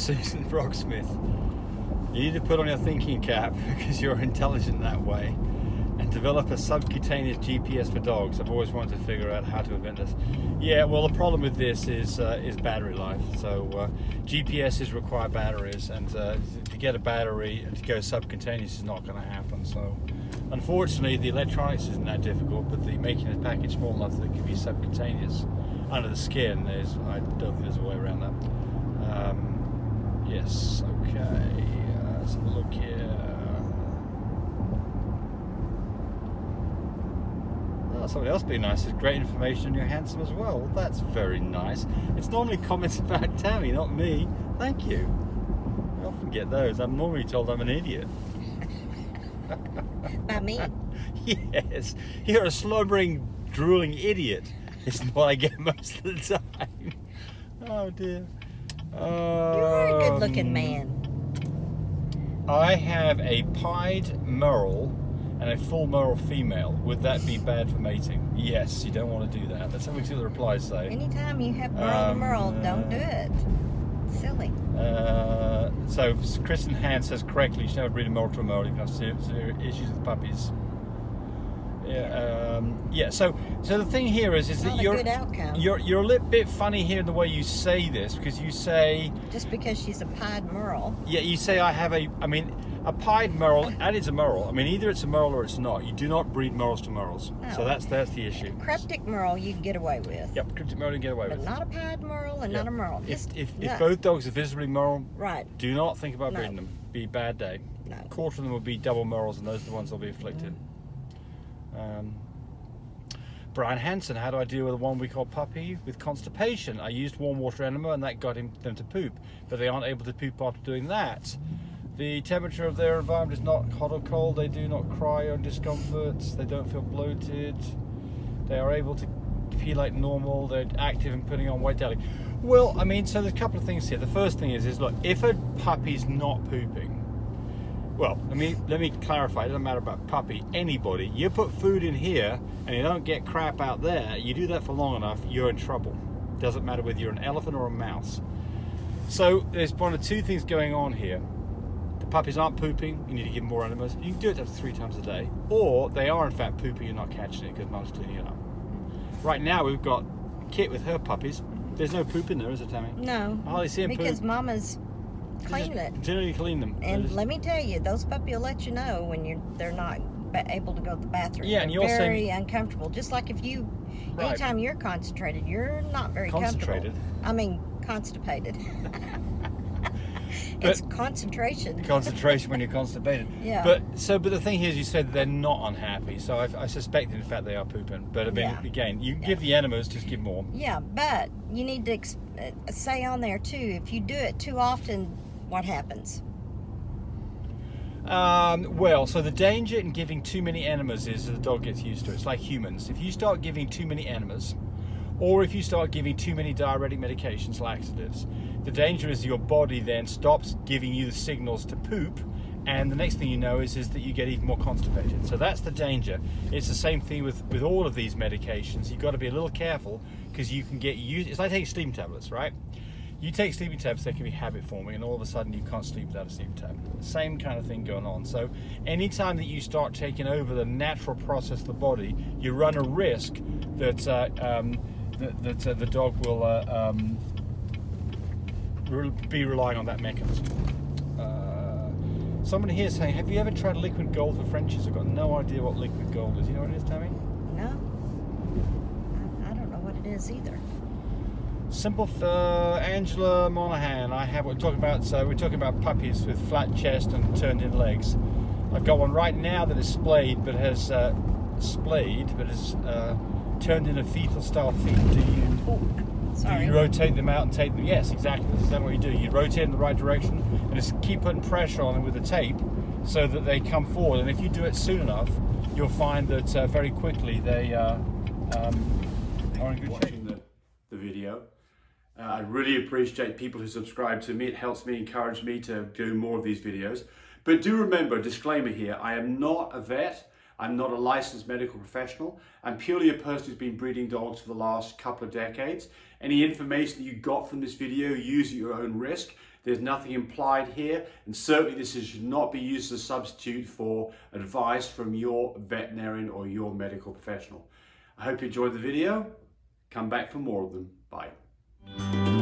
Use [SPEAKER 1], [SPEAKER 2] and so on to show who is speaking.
[SPEAKER 1] Susan Rocksmith. You need to put on your thinking cap because you're intelligent that way, and develop a subcutaneous GPS for dogs. I've always wanted to figure out how to invent this. Yeah, well, the problem with this is battery life. So GPSs require batteries, and to get a battery to go subcutaneous is not going to happen. So unfortunately, the electronics isn't that difficult, but making the package small enough that it can be subcutaneous under the skin I don't think there's a way around that. Yes, okay. Let's have a look here. Oh, somebody else being nice. There's great information and you're handsome as well. Well, that's very nice. It's normally comments about Tammy, not me. Thank you. I often get those. I'm normally told I'm an idiot.
[SPEAKER 2] By me?
[SPEAKER 1] Yes. You're a slobbering, drooling idiot. It's what I get most of the time. Oh dear.
[SPEAKER 2] You're a good-looking man.
[SPEAKER 1] I have a pied merle and a full merle female. Would that be bad for mating? Yes, you don't want to do that. Let's have a see what the replies say.
[SPEAKER 2] Anytime you have merle to merle, don't do it. Silly.
[SPEAKER 1] So Kristen Hand says correctly, you should never breed a merle to a merle. You have serious issues with puppies. Yeah. So the thing here is that you're a little bit funny here in the way you say this, because you say
[SPEAKER 2] just because she's a pied merle.
[SPEAKER 1] Yeah, you say a pied merle, and it's a merle. I mean, either it's a merle or it's not. You do not breed merles to merles. No. So that's the issue.
[SPEAKER 2] Cryptic merle you can get away with.
[SPEAKER 1] Yep, cryptic merle you can get away with.
[SPEAKER 2] But not a pied merle and not a merle.
[SPEAKER 1] If both dogs are visibly merle,
[SPEAKER 2] right,
[SPEAKER 1] do not think about breeding them. Be a bad day.
[SPEAKER 2] No.
[SPEAKER 1] A quarter of them will be double merles, and those are the ones that will be afflicted. Brian Hansen, how do I deal with a 1 week old puppy with constipation? I used warm water enema and that got them to poop, but they aren't able to poop after doing that. The temperature of their environment is not hot or cold. They do not cry or discomfort. They don't feel bloated. They are able to pee like normal. They're active in putting on white deli. Well, I mean, so there's a couple of things here. The first thing is look, if a puppy's not pooping, well, let me clarify. It doesn't matter about puppy. Anybody, you put food in here and you don't get crap out there. You do that for long enough, you're in trouble. Doesn't matter whether you're an elephant or a mouse. So there's one of two things going on here. The puppies aren't pooping. You need to give them more enemas. You can do it up to 3 times a day, or they are in fact pooping. You're not catching it because Mum's cleaning it up. Right now we've got Kit with her puppies. There's no poop in there, is it, Tammy?
[SPEAKER 2] No.
[SPEAKER 1] I hardly see them
[SPEAKER 2] because
[SPEAKER 1] poop.
[SPEAKER 2] Mama's clean it.
[SPEAKER 1] Continually clean them.
[SPEAKER 2] And let me tell you, those puppies will let you know when they're not able to go to the bathroom.
[SPEAKER 1] Yeah, and
[SPEAKER 2] they're very uncomfortable. Just like if you, anytime you're concentrated, you're not very comfortable. I mean, constipated. It's concentration.
[SPEAKER 1] Concentration when you're constipated.
[SPEAKER 2] Yeah.
[SPEAKER 1] But the thing here is, you said they're not unhappy, so I suspect in fact they are pooping. But I mean, again, you give the enemas, just give more.
[SPEAKER 2] Yeah, but you need to say on there too, if you do it too often, what happens?
[SPEAKER 1] Well, so the danger in giving too many enemas is that the dog gets used to it. It's like humans. If you start giving too many enemas, or if you start giving too many diuretic medications, laxatives, the danger is your body then stops giving you the signals to poop, and the next thing you know is that you get even more constipated. So that's the danger. It's the same thing with all of these medications. You've got to be a little careful, because you can get used. It's like taking sleeping tablets, right? You take sleeping tablets, they can be habit forming, and all of a sudden you can't sleep without a sleeping tablet. Same kind of thing going on. So anytime that you start taking over the natural process of the body, you run a risk that the dog will be relying on that mechanism. Somebody here is saying, have you ever tried liquid gold for Frenchies? I've got no idea what liquid gold is. You know what it is, Tammy?
[SPEAKER 2] No. I don't know what it is either.
[SPEAKER 1] Simple for Angela Monahan. I have what we're talking about. So we're talking about puppies with flat chest and turned in legs. I've got one right now that is splayed, but has turned in a fetal style feet. Do you rotate them out and tape them? Yes, exactly. This is what you do. You rotate in the right direction and just keep putting pressure on them with the tape so that they come forward. And if you do it soon enough, you'll find that very quickly they are in good shape. The video. I really appreciate people who subscribe to me. It helps me, encourage me to do more of these videos. But do remember, disclaimer here, I am not a vet.
[SPEAKER 3] I'm not a licensed medical professional. I'm purely a person who's been breeding dogs for the last couple of decades. Any information that you got from this video, use at your own risk. There's nothing implied here, and certainly this should not be used as a substitute for advice from your veterinarian or your medical professional. I hope you enjoyed the video. Come back for more of them. Bye.